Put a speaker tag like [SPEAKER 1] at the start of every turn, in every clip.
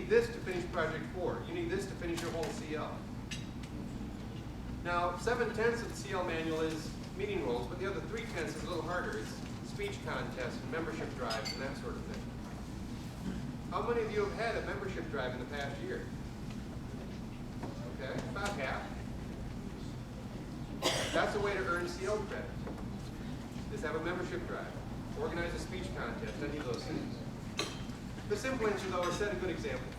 [SPEAKER 1] need this to finish project 4. You need this to finish your whole CL. Now, 7/10 of the CL manual is meeting roles, but the other 3/10 is a little harder. It's speech contests and membership drives and that sort of thing. How many of you have had a membership drive in the past year? Okay, about half. That's a way to earn CL credit. Is have a membership drive, organize a speech contest, any of those things. The simple answer, though, is set a good example.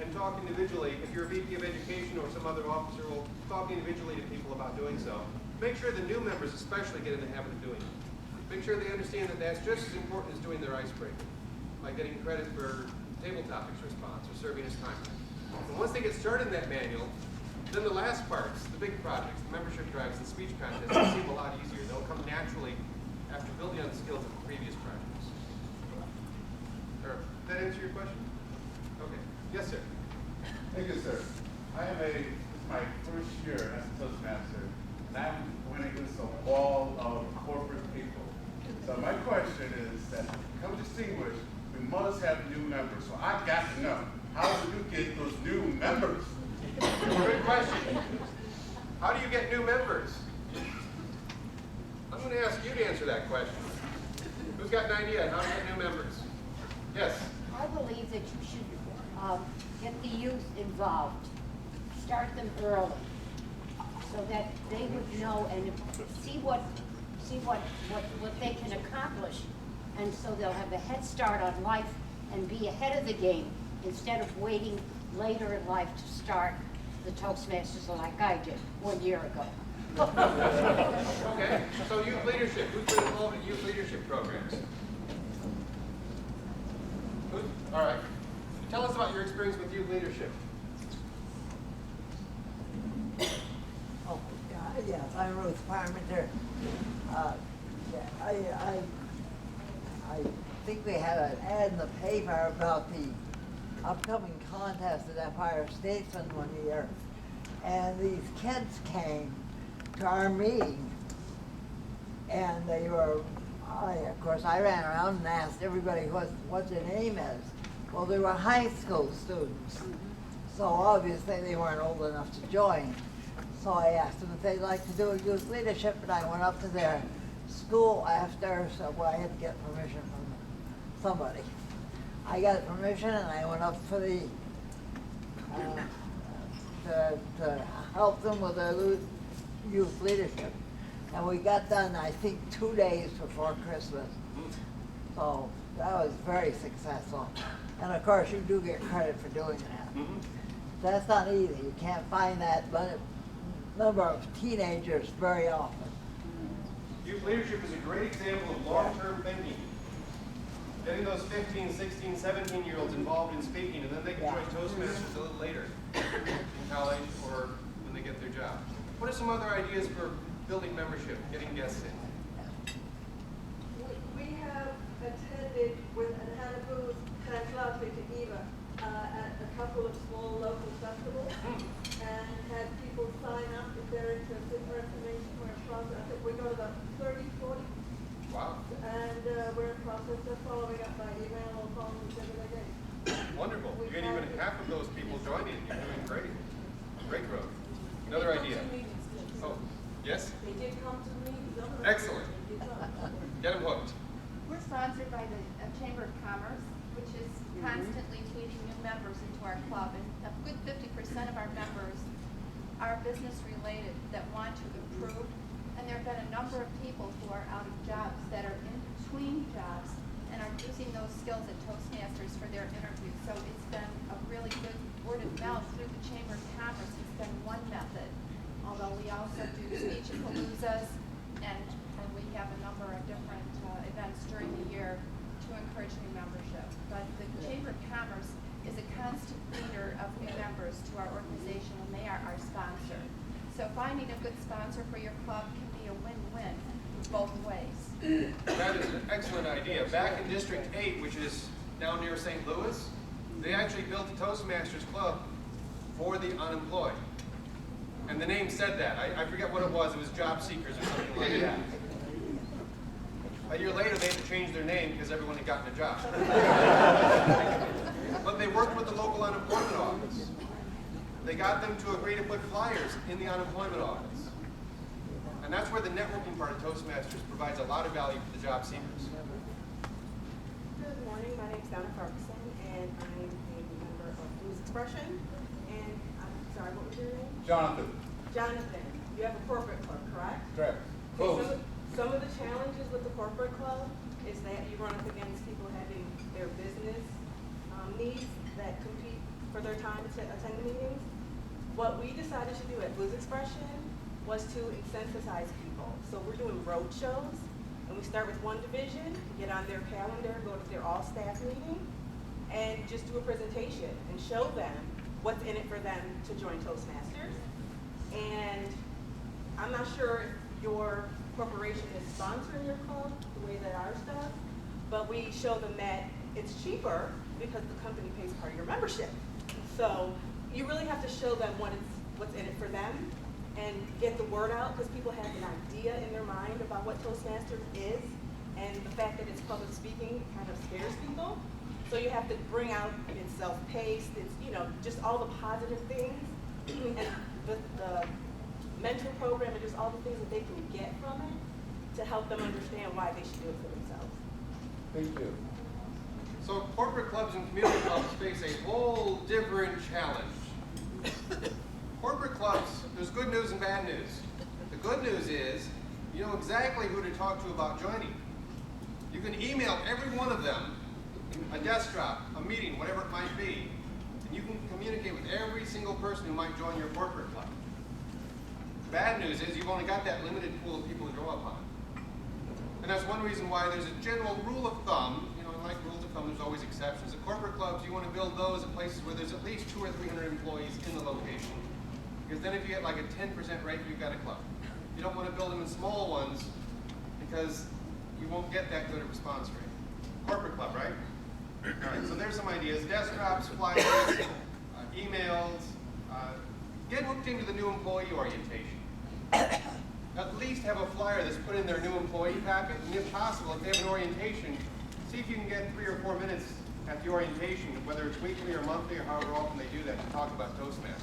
[SPEAKER 1] And talk individually, if you're a VP of Education or some other officer will talk individually to people about doing so. Make sure the new members especially get in the habit of doing it. Make sure they understand that that's just as important as doing their icebreaker, like getting credit for table topics response or serving as time. And once they get started in that manual, then the last parts, the big projects, the membership drives, and speech contests will seem a lot easier. They'll come naturally after building on the skills of the previous projects. Did that answer your question? Okay. Yes, sir.
[SPEAKER 2] Thank you, sir. This is my first year as a Toastmaster, and I'm winning against a wall of corporate people. So my question is that to become distinguished, we must have new members. So I got to know, how do you get those new members?
[SPEAKER 1] Good question. How do you get new members? I'm going to ask you to answer that question. Who's got an idea on how to get new members? Yes?
[SPEAKER 3] I believe that you should get the youth involved. Start them early so that they would know and see what they can accomplish. And so they'll have a head start on life and be ahead of the game instead of waiting later in life to start the Toastmasters like I did 1 year ago.
[SPEAKER 1] Okay, so youth leadership. Who's been involved in youth leadership programs? All right. Tell us about your experience with youth leadership.
[SPEAKER 4] Oh, yes, I'm Ruth Parmenter. I think we had an ad in the paper about the upcoming contest at Empire Statesman one year, and these kids came to our meeting, and they were, of course, I ran around and asked everybody what their name is. Well, they were high school students, so obviously they weren't old enough to join. So I asked them if they'd like to do a youth leadership, and I went up to their school after, so I had to get permission from somebody. I got permission, and I went up for the to help them with their youth leadership. And we got done, I think, 2 days before Christmas. So that was very successful. And of course, you do get credit for doing that.
[SPEAKER 1] Mm-hmm.
[SPEAKER 4] That's not easy. You can't find that number of teenagers very often.
[SPEAKER 1] Youth leadership is a great example of long-term thinking. Getting those 15, 16, 17-year-olds involved in speaking, and then they can join Toastmasters a little later in college or when they get their job. What are some other ideas for building membership, getting guests in?
[SPEAKER 5] We have attended with an Hannah Booth Translate to Eva at a couple of small local festivals and had people sign up if they're interested for information. We're in process. I think we got about 30, 40.
[SPEAKER 1] Wow.
[SPEAKER 5] And we're in process of following up by email or phone whichever they get.
[SPEAKER 1] Wonderful. You're getting even half of those people joining. You're doing great. Great growth. Another idea. Oh, yes?
[SPEAKER 5] They did come to me.
[SPEAKER 1] Excellent. Get them hooked.
[SPEAKER 6] We're sponsored by the Chamber of Commerce, which is constantly tweeting new members into our club. And a good 50% of our members are business related that want to improve. And there have been a number of people who are out of jobs that are in between jobs and are using those skills at Toastmasters for their interviews. So it's been a really good word of mouth through the Chamber of Commerce. It's been one method, although we also do speech-a-paloozas and we have a number of different events during the year to encourage new membership. But the Chamber of Commerce is a constant feeder of new members to our organization, and they are our sponsor. So finding a good sponsor for your club can be a win-win both ways.
[SPEAKER 1] That is an excellent idea. Back in District 8, which is now near St. Louis, they actually built a Toastmasters club for the unemployed. And the name said that. I forget what it was. It was job seekers or something like that. A year later, they had to change their name because everyone had gotten a job. But they worked with the local unemployment office. They got them to agree to put flyers in the unemployment office. And that's where the networking part of Toastmasters provides a lot of value for the job seekers.
[SPEAKER 7] Good morning, my name is Donna Ferguson, and I'm a member of Blues Expression. And I'm sorry, what was your name?
[SPEAKER 2] Jonathan.
[SPEAKER 7] Jonathan, you have a corporate club, correct?
[SPEAKER 2] Correct.
[SPEAKER 7] Okay, some of the challenges with the corporate club is that you run up against people having their business needs that compete for their time to attend the meetings. What we decided to do at Blues Expression was to incentivize people. So we're doing road shows, and we start with one division, get on their calendar, go to their all-staff meeting, and just do a presentation and show them what's in it for them to join Toastmasters. And I'm not sure if your corporation is sponsoring your club the way that ours does, but we show them that it's cheaper because the company pays part of your membership. So you really have to show them what's in it for them and get the word out, because people have an idea in their mind about what Toastmasters is, and the fact that it's public speaking kind of scares people. So you have to bring out it's self-paced, it's just all the positive things, and the mentor program and just all the things that they can get from it to help them understand why they should do it for themselves.
[SPEAKER 2] Thank you.
[SPEAKER 1] So corporate clubs and community clubs face a whole different challenge. Corporate clubs, there's good news and bad news. The good news is you know exactly who to talk to about joining. You can email every one of them a desk drop, a meeting, whatever it might be, and you can communicate with every single person who might join your corporate club. The bad news is you've only got that limited pool of people to draw upon. And that's one reason why there's a general rule of thumb, and like rules of thumb, there's always exceptions. At corporate clubs, you want to build those at places where there's at least 200 or 300 employees in the location. Because then if you get like a 10% rate, you've got a club. You don't want to build them in small ones because you won't get that good a response rate. Corporate club, right? All right, so there's some ideas. Desk drops, flyers, emails. Get hooked into the new employee orientation. At least have a flyer that's put in their new employee packet, and if possible, if they have an orientation, see if you can get 3 or 4 minutes at the orientation, whether it's weekly or monthly or however often they do that, to talk about Toastmasters.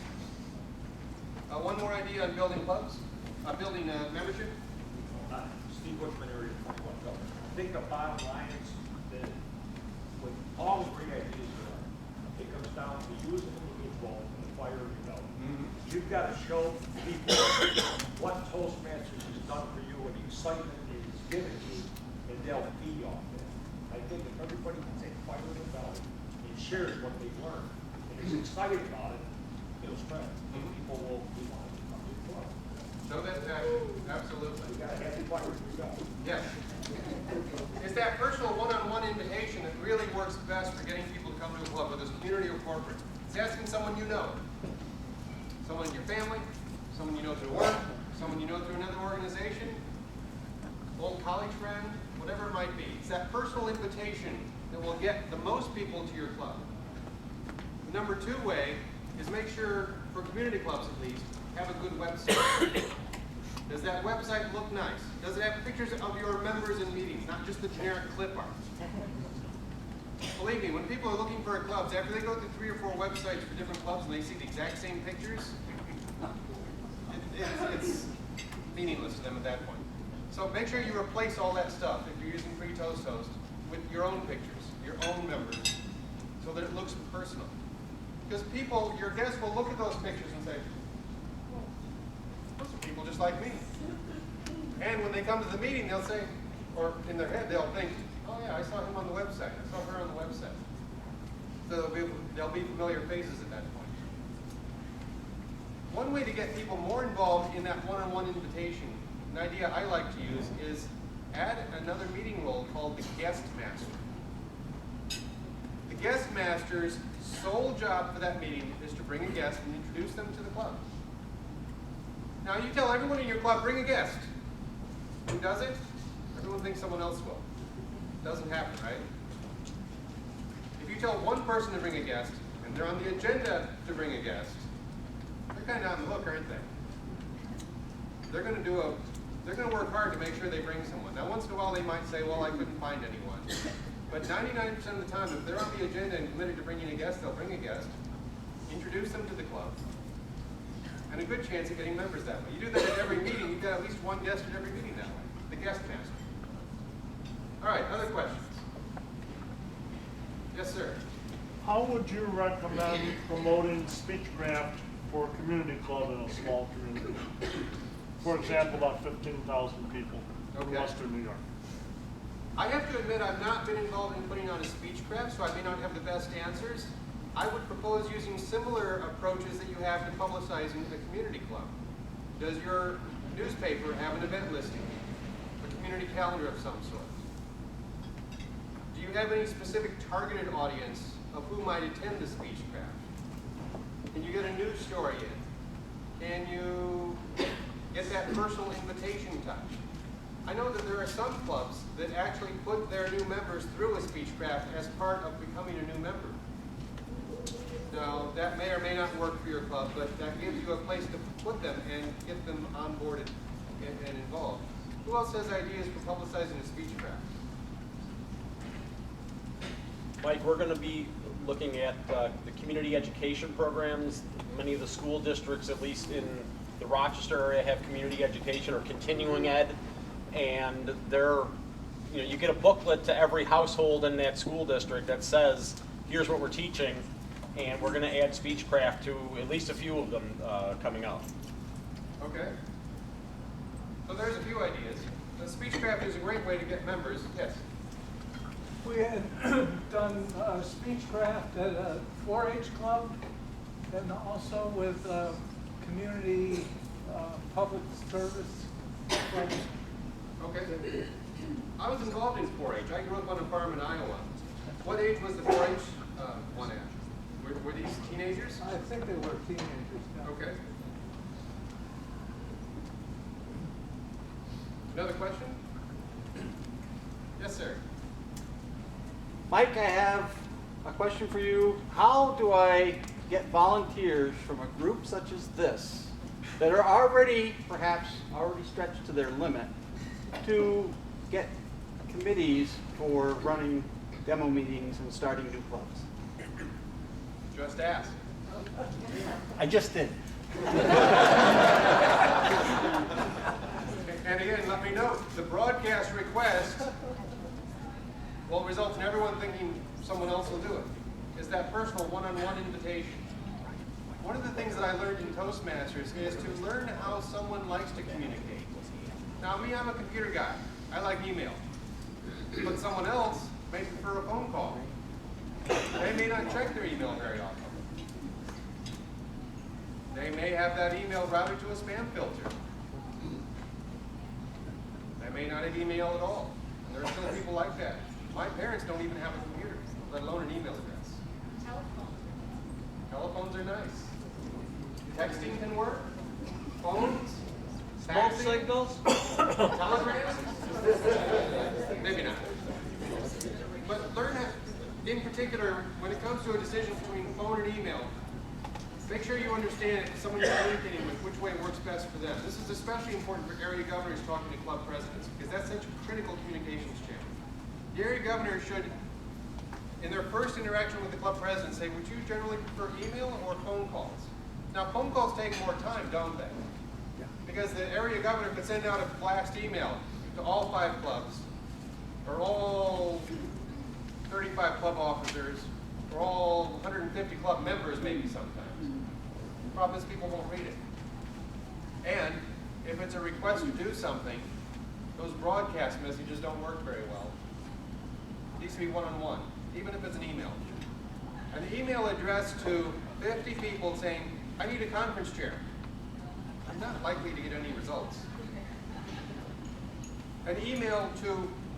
[SPEAKER 1] One more idea on building clubs, building membership.
[SPEAKER 8] Steve Bushman, Area 21 Government. I think the bottom line is that with all the great ideas there are, it comes down to you as an individual and the fire you know. You've got to show people what Toastmasters has done for you and the excitement it has given you, and they'll feed off that. I think if everybody can take fire in the belly and shares what they've learned and is excited about it, it'll spread. And people will be wanting to come to the club.
[SPEAKER 1] Show that passion, absolutely.
[SPEAKER 8] We got to have the fire we got.
[SPEAKER 1] Yes. It's that personal one-on-one invitation that really works best for getting people to come to a club, whether it's community or corporate. It's asking someone you know. Someone in your family, someone you know through work, someone you know through another organization, old college friend, whatever it might be. It's that personal invitation that will get the most people to your club. The number 2 way is make sure, for community clubs at least, have a good website. Does that website look nice? Does it have pictures of your members in meetings, not just the generic clip art? Believe me, when people are looking for clubs, after they go through 3 or 4 websites for different clubs and they see the exact same pictures, it's meaningless to them at that point. So make sure you replace all that stuff, if you're using free Toast Host, with your own pictures, your own members, so that it looks personal. Because people, your guests will look at those pictures and say, well, those are people just like me. And when they come to the meeting, they'll say, or in their head, they'll think, oh yeah, I saw him on the website. I saw her on the website. So they'll be familiar faces at that point. One way to get people more involved in that one-on-one invitation, an idea I like to use, is add another meeting role called the guest master. The guest master's sole job for that meeting is to bring a guest and introduce them to the club. Now you tell everyone in your club, bring a guest. Who does it? Everyone thinks someone else will. Doesn't happen, right? If you tell one person to bring a guest, and they're on the agenda to bring a guest, they're kind of on the hook, aren't they? They're going to work hard to make sure they bring someone. Now, once in a while, they might say, well, I couldn't find anyone. But 99% of the time, if they're on the agenda and committed to bringing a guest, they'll bring a guest, introduce them to the club, and a good chance of getting members that way. You do that at every meeting, you've got at least one guest at every meeting that way, the guest master. All right, other questions? Yes, sir.
[SPEAKER 9] How would you recommend promoting speechcraft for a community club in a small community? For example, about 15,000 people in Western New York.
[SPEAKER 1] I have to admit I've not been involved in putting on a speechcraft, so I may not have the best answers. I would propose using similar approaches that you have to publicizing a community club. Does your newspaper have an event listing? A community calendar of some sort? Do you have any specific targeted audience of who might attend the speechcraft? Can you get a news story in? Can you get that personal invitation touch? I know that there are some clubs that actually put their new members through a speechcraft as part of becoming a new member. Now, that may or may not work for your club, but that gives you a place to put them and get them onboarded and involved. Who else has ideas for publicizing a speechcraft?
[SPEAKER 10] Mike, we're going to be looking at the community education programs. Many of the school districts, at least in the Rochester area, have community education or continuing ed. And they're, you get a booklet to every household in that school district that says, here's what we're teaching, and we're going to add speechcraft to at least a few of them coming out.
[SPEAKER 1] Okay. So there's a few ideas. The speechcraft is a great way to get members. Yes?
[SPEAKER 11] We had done speechcraft at a 4-H club and also with community public service clubs.
[SPEAKER 1] Okay. I was involved in 4-H. I grew up on a farm in Iowa. What age was the 4-H one at? Were these teenagers?
[SPEAKER 11] I think they were teenagers. Yeah.
[SPEAKER 1] Okay. Another question? Yes, sir.
[SPEAKER 12] Mike, I have a question for you. How do I get volunteers from a group such as this that are already, perhaps, already stretched to their limit to get committees for running demo meetings and starting new clubs?
[SPEAKER 1] Just ask.
[SPEAKER 12] I just did.
[SPEAKER 1] And again, let me note, the broadcast request will result in everyone thinking someone else will do it. It's that personal one-on-one invitation. One of the things that I learned in Toastmasters is to learn how someone likes to communicate. Now, me, I'm a computer guy. I like email. But someone else may prefer a phone call. They may not check their email very often. They may have that email routed to a spam filter. They may not have email at all. And there are still people like that. My parents don't even have a computer, let alone an email address. Telephones are nice. Texting can work. Phones.
[SPEAKER 12] Smoke signals?
[SPEAKER 1] Telegrams? Maybe not. But learn how, in particular, when it comes to a decision between phone and email, make sure you understand if someone you're communicating with which way works best for them. This is especially important for area governors talking to club presidents because that's such a critical communications channel. The area governor should, in their first interaction with the club president, say, would you generally prefer email or phone calls? Now, phone calls take more time, don't they? Because the area governor could send out a blast email to all 5 clubs, or all 35 club officers, or all 150 club members maybe sometimes. The problem is people won't read it. And if it's a request to do something, those broadcast messages don't work very well. It needs to be one-on-one, even if it's an email. An email addressed to 50 people saying, I need a conference chair. I'm not likely to get any results. An email to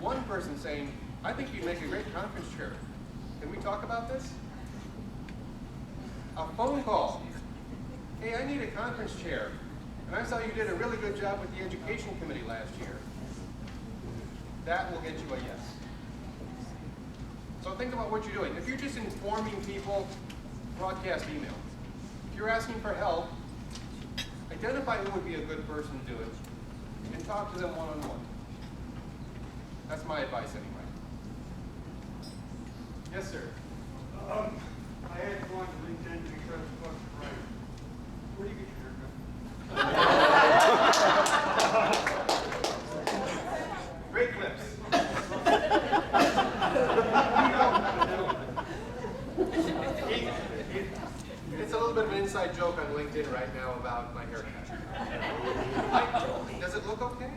[SPEAKER 1] one person saying, I think you'd make a great conference chair. Can we talk about this? A phone call. Hey, I need a conference chair. And I saw you did a really good job with the education committee last year. That will get you a yes. So think about what you're doing. If you're just informing people, broadcast email. If you're asking for help, identify who would be a good person to do it, and talk to them one-on-one. That's my advice anyway. Yes, sir.
[SPEAKER 8] I had to go on to LinkedIn to try to fuck right. Where do you get your haircut?
[SPEAKER 1] Great clips. It's a little bit of an inside joke on LinkedIn right now about my haircut. Does it look okay?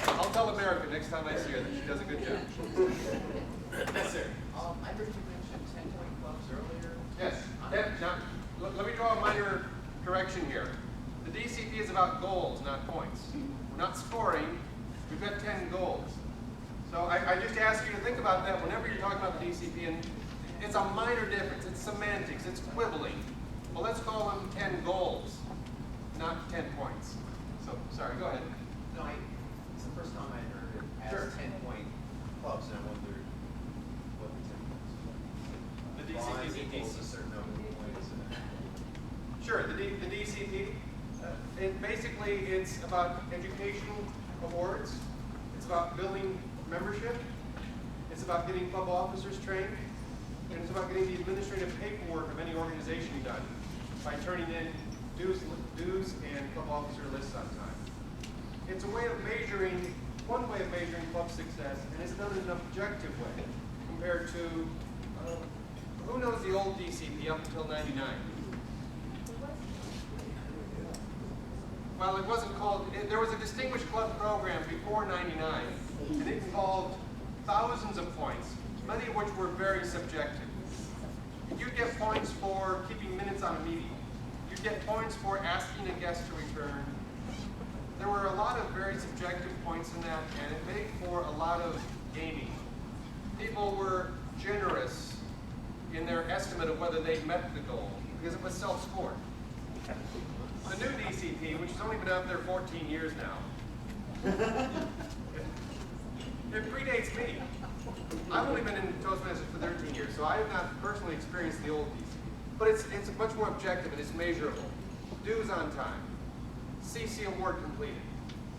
[SPEAKER 1] I'll tell America next time I see her that she does a good job. Yes, sir.
[SPEAKER 13] I heard you mention 10-point clubs earlier.
[SPEAKER 1] Yes. Now, let me draw a minor correction here. The DCP is about goals, not points. We're not scoring. We've got 10 goals. So I just ask you to think about that whenever you're talking about the DCP, and it's a minor difference. It's semantics. It's quibbling. Well, let's call them 10 goals, not 10 points. So, sorry, go ahead.
[SPEAKER 13] No, it's the first time I heard it as
[SPEAKER 1] Sure.
[SPEAKER 13] 10-point clubs, and I wondered what the 10 points were.
[SPEAKER 1] The DCP
[SPEAKER 13] equals a certain number of points.
[SPEAKER 1] Sure, the DCP, it's about educational awards. It's about building membership. It's about getting club officers trained. And it's about getting the administrative paperwork of any organization done by turning in dues and club officer lists on time. It's a way of measuring, one way of measuring club success, and it's done in an objective way compared to, who knows the old DCP up until '99? Well, it wasn't called, there was a distinguished club program before '99, and it involved thousands of points, many of which were very subjective. You'd get points for keeping minutes on a meeting. You'd get points for asking a guest to return. There were a lot of very subjective points in that, and it made for a lot of gaming. People were generous in their estimate of whether they'd met the goal, because it was self-scored. The new DCP, which has only been out there 14 years now, it predates me. I've only been in Toastmasters for 13 years, so I have not personally experienced the old DCP. But it's much more objective and it's measurable. Dues on time, CC award completed,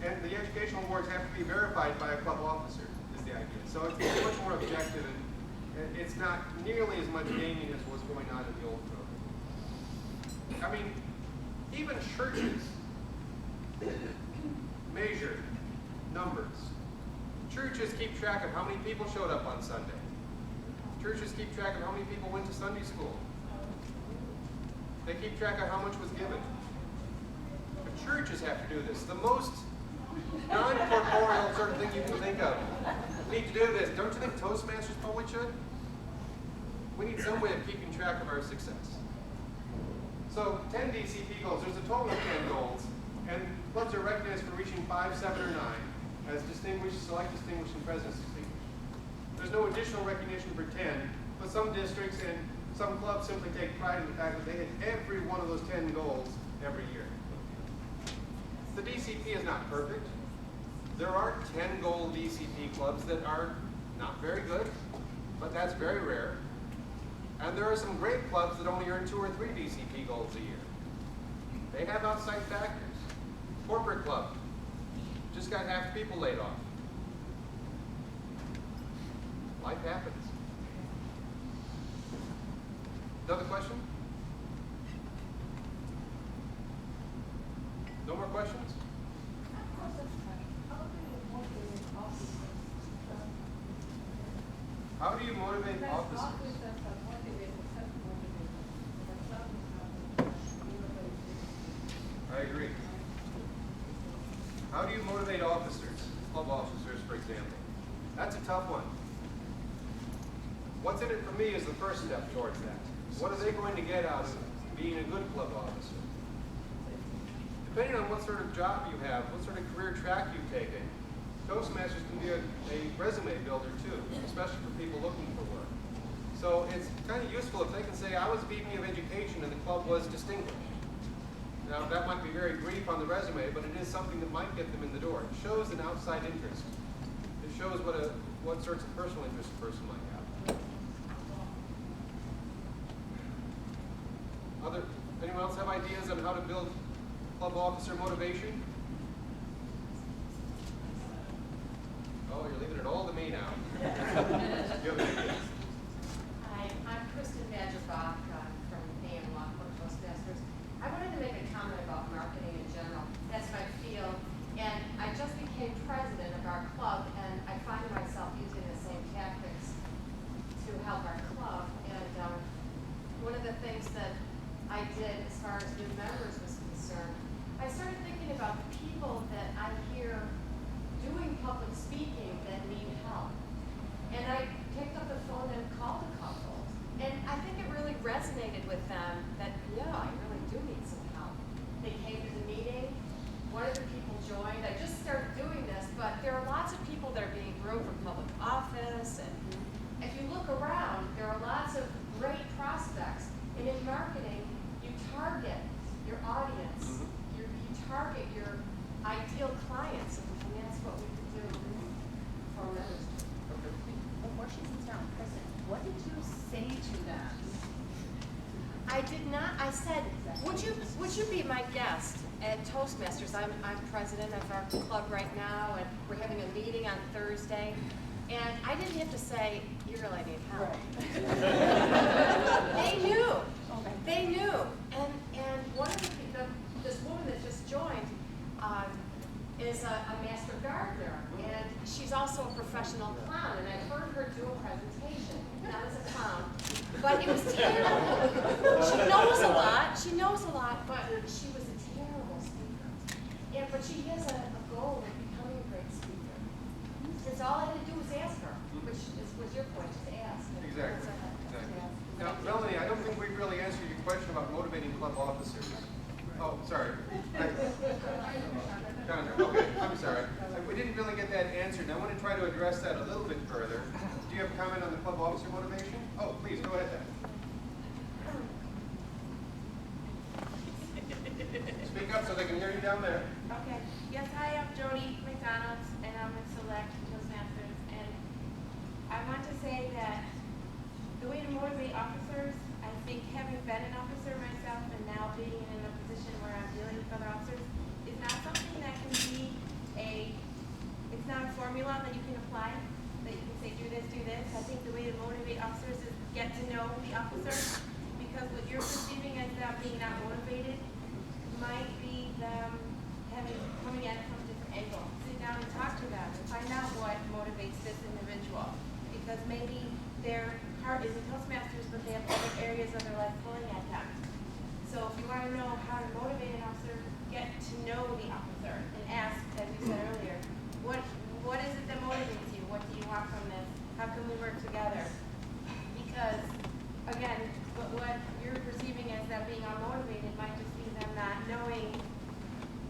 [SPEAKER 1] and the educational awards have to be verified by a club officer, is the idea. So it's much more objective, and it's not nearly as much gaming as was going on in the old program. I mean, even churches measure numbers. Churches keep track of how many people showed up on Sunday. Churches keep track of how many people went to Sunday school. They keep track of how much was given. But churches have to do this. The most non-corporeal sort of thing you can think of. We need to do this. Don't you think Toastmasters probably should? We need some way of keeping track of our success. So 10 DCP goals. There's a total of 10 goals, and clubs are recognized for reaching 5, 7, or 9 as distinguished, select distinguished, and president's distinguished. There's no additional recognition for 10, but some districts and some clubs simply take pride in the fact that they hit every one of those 10 goals every year. The DCP is not perfect. There are 10 goal DCP clubs that are not very good, but that's very rare. And there are some great clubs that only earn 2 or 3 DCP goals a year. They have outside factors. Corporate club just got half people laid off. Life happens. Another question? No more questions? How do you motivate officers? I agree. How do you motivate officers, club officers, for example? That's a tough one. What's in it for me is the first step towards that. What are they going to get out of being a good club officer? Depending on what sort of job you have, what sort of career track you've taken, Toastmasters can be a resume builder too, especially for people looking for work. So it's kind of useful if they can say, I was VP of Education and the club was distinguished. Now that might be very brief on the resume, but it is something that might get them in the door. It shows an outside interest. It shows what sorts of personal interest a person might have. Anyone else have ideas on how to build club officer motivation? You're leaving it all to me now. You have an idea?
[SPEAKER 14] Hi, I'm Kristen Badger-Bach from AM Lockport Toastmasters. I wanted to make a comment about marketing in general. That's my field. And I just became president of our club, and I find myself using the same tactics to help our club. And one of the things that I did as far as new members was concerned, I started thinking about the people that I hear doing public speaking that need help. And I picked up the phone and called a couple. And I think it really resonated with them that, yeah, I really do need some help. They came to the meeting. One of the people joined. I just started doing this, but there are lots of people that are being groomed for public office. And if you look around, there are lots of great prospects. And in marketing, you target your audience. You target your ideal clients, and that's what we can do for members.
[SPEAKER 6] Before she sits down, Kristen, what did you say to them?
[SPEAKER 14] I did not. I said, would you be my guest at Toastmasters? I'm president of our club right now, and we're having a meeting on Thursday. And I didn't have to say, you really need help. They knew.
[SPEAKER 6] Okay.
[SPEAKER 14] They knew. And one of this woman that just joined is a master gardener, and she's also a professional clown. And I heard her do a presentation, not as a clown, but it was terrible. She knows a lot, but she was a terrible speaker. But she has a goal of becoming a great speaker. And so all I had to do was ask her, which was your point, just ask.
[SPEAKER 1] Exactly. Now, Melanie, I don't think we really answered your question about motivating club officers. Oh, sorry. Chandra, okay, I'm sorry. We didn't really get that answered. I want to try to address that a little bit further. Do you have a comment on the club officer motivation? Oh, please, go ahead then. Speak up so they can hear you down there.
[SPEAKER 15] Okay. Yes, hi, I'm Jody McDonald, and I'm with Select Toastmasters. And I want to say that the way to motivate officers, I think having been an officer myself and now being in a position where I'm dealing with other officers, is not something that can be it's not a formula that you can apply, that you can say do this, do this. I think the way to motivate officers is get to know the officer, because what you're perceiving as them being not motivated might be them coming at it from a different angle. Sit down and talk to them and find out what motivates this individual, because maybe their heart is in Toastmasters, but they have other areas of their life pulling at them. So if you want to know how to motivate an officer, get to know the officer and ask, as you said earlier, what is it that motivates you? What do you want from this? How can we work together? Because, again, what you're perceiving as them being unmotivated might just be them not knowing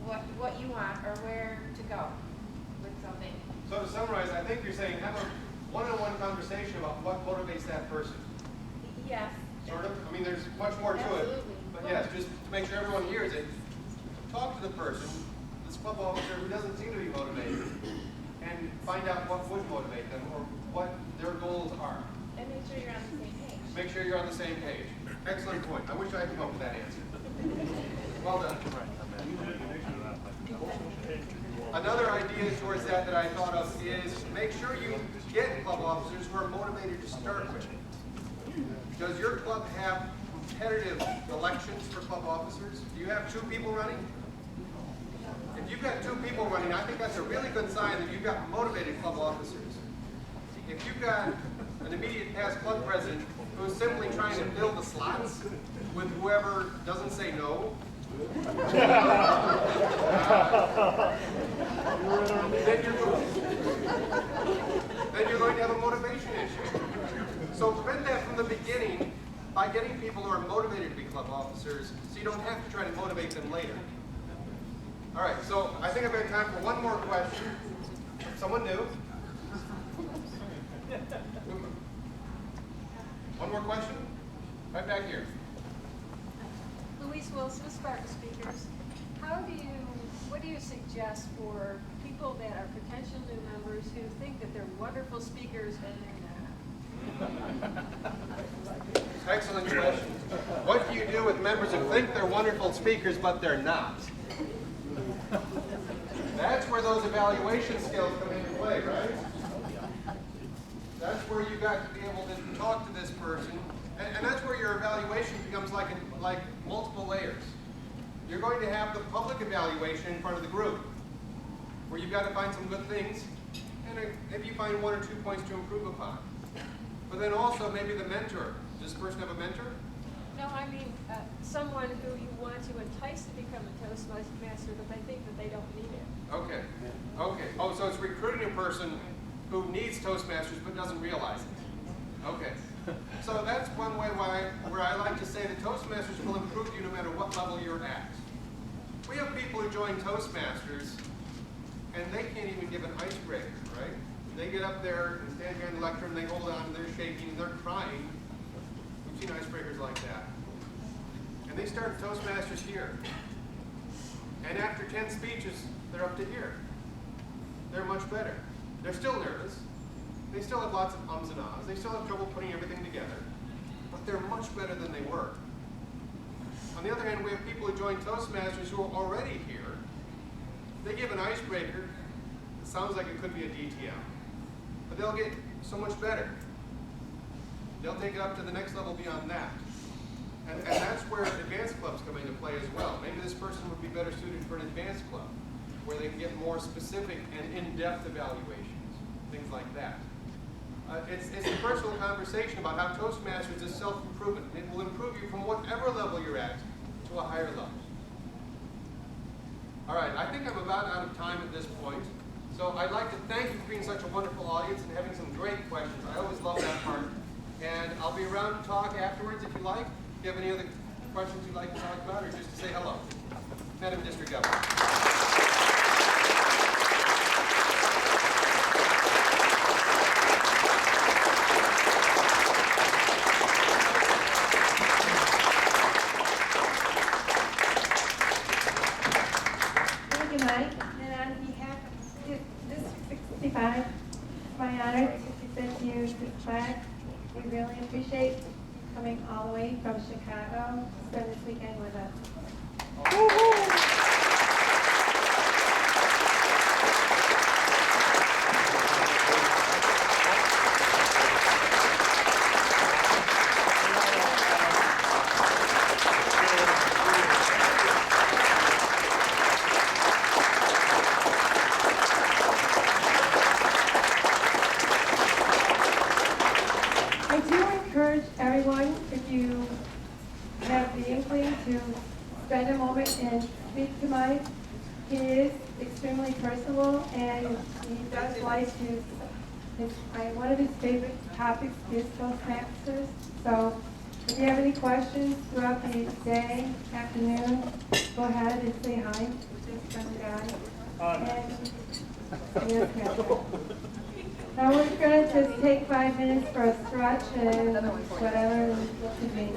[SPEAKER 15] what you want or where to go with something.
[SPEAKER 1] So to summarize, I think you're saying have a one-on-one conversation about what motivates that person.
[SPEAKER 15] Yes.
[SPEAKER 1] Sort of? I mean, there's much more to
[SPEAKER 15] Absolutely.
[SPEAKER 1] it. But yes, just to make sure everyone hears it, talk to the person, this club officer who doesn't seem to be motivated, and find out what would motivate them or what their goals are.
[SPEAKER 15] And make sure you're on the same page.
[SPEAKER 1] Make sure you're on the same page. Excellent point. I wish I could come up with that answer. Well done. Another idea towards that I thought of is make sure you get club officers who are motivated to start with. Does your club have competitive elections for club officers? Do you have 2 people running? If you've got 2 people running, I think that's a really good sign that you've got motivated club officers. If you've got an immediate past club president who's simply trying to fill the slots with whoever doesn't say no, then you're going to have a motivation issue. So prevent that from the beginning by getting people who are motivated to be club officers, so you don't have to try to motivate them later. All right, so I think I've got time for one more question. Someone new? One more question? Right back here.
[SPEAKER 16] Louise Wilson, Spartan Speakers. What do you suggest for people that are potential new members who think that they're wonderful speakers and they're not?
[SPEAKER 1] Excellent question. What do you do with members who think they're wonderful speakers but they're not? That's where those evaluation skills come into play, right? where you got to be able to talk to this person, and that's where your evaluation becomes like multiple layers. You're going to have the public evaluation in front of the group, where you've got to find some good things, and maybe you find 1 or 2 points to improve upon. But then also maybe the mentor. Does this person have a mentor?
[SPEAKER 16] No, I mean, someone who you want to entice to become a Toastmaster, but they think that they don't need it.
[SPEAKER 1] Okay. Okay. Oh, so it's recruiting a person who needs Toastmasters but doesn't realize it. Okay. So that's one way where I like to say that Toastmasters will improve you no matter what level you're at. We have people who join Toastmasters and they can't even give an icebreaker, right? They get up there and stand behind the lectern, they hold on, they're shaking, and they're crying. We've seen icebreakers like that. And they start Toastmasters here. And after 10 speeches, they're up to here. They're much better. They're still nervous. They still have lots of ums and ahs. They still have trouble putting everything together. But they're much better than they were. On the other hand, we have people who join Toastmasters who are already here. They give an icebreaker. It sounds like it could be a DTM. But they'll get so much better. They'll take it up to the next level beyond that. And that's where advanced clubs come into play as well. Maybe this person would be better suited for an advanced club, where they can get more specific and in-depth evaluations, things like that. It's a personal conversation about how Toastmasters is self-improvement. It will improve you from whatever level you're at to a higher level. All right, I think I'm about out of time at this point. So I'd like to thank you for being such a wonderful audience and having some great questions. I always love that part. And I'll be around to talk afterwards if you like. If you have any other questions you'd like to talk about, or just to say hello. Madam District Governor.
[SPEAKER 15] Thank you, Mike. And on behalf of District 65, it's my honor to present to you this flag. We really appreciate you coming all the way from Chicago to spend this weekend with us. I do encourage everyone, if you have the inkling, to spend a moment and speak to Mike. He is extremely personable, and he does like to, one of his favorite topics is Toastmasters. So if you have any questions throughout the day, afternoon, go ahead and say hi to this young guy. And, yes, ma'am. Now we're going to just take 5 minutes for a stretch and whatever it may be.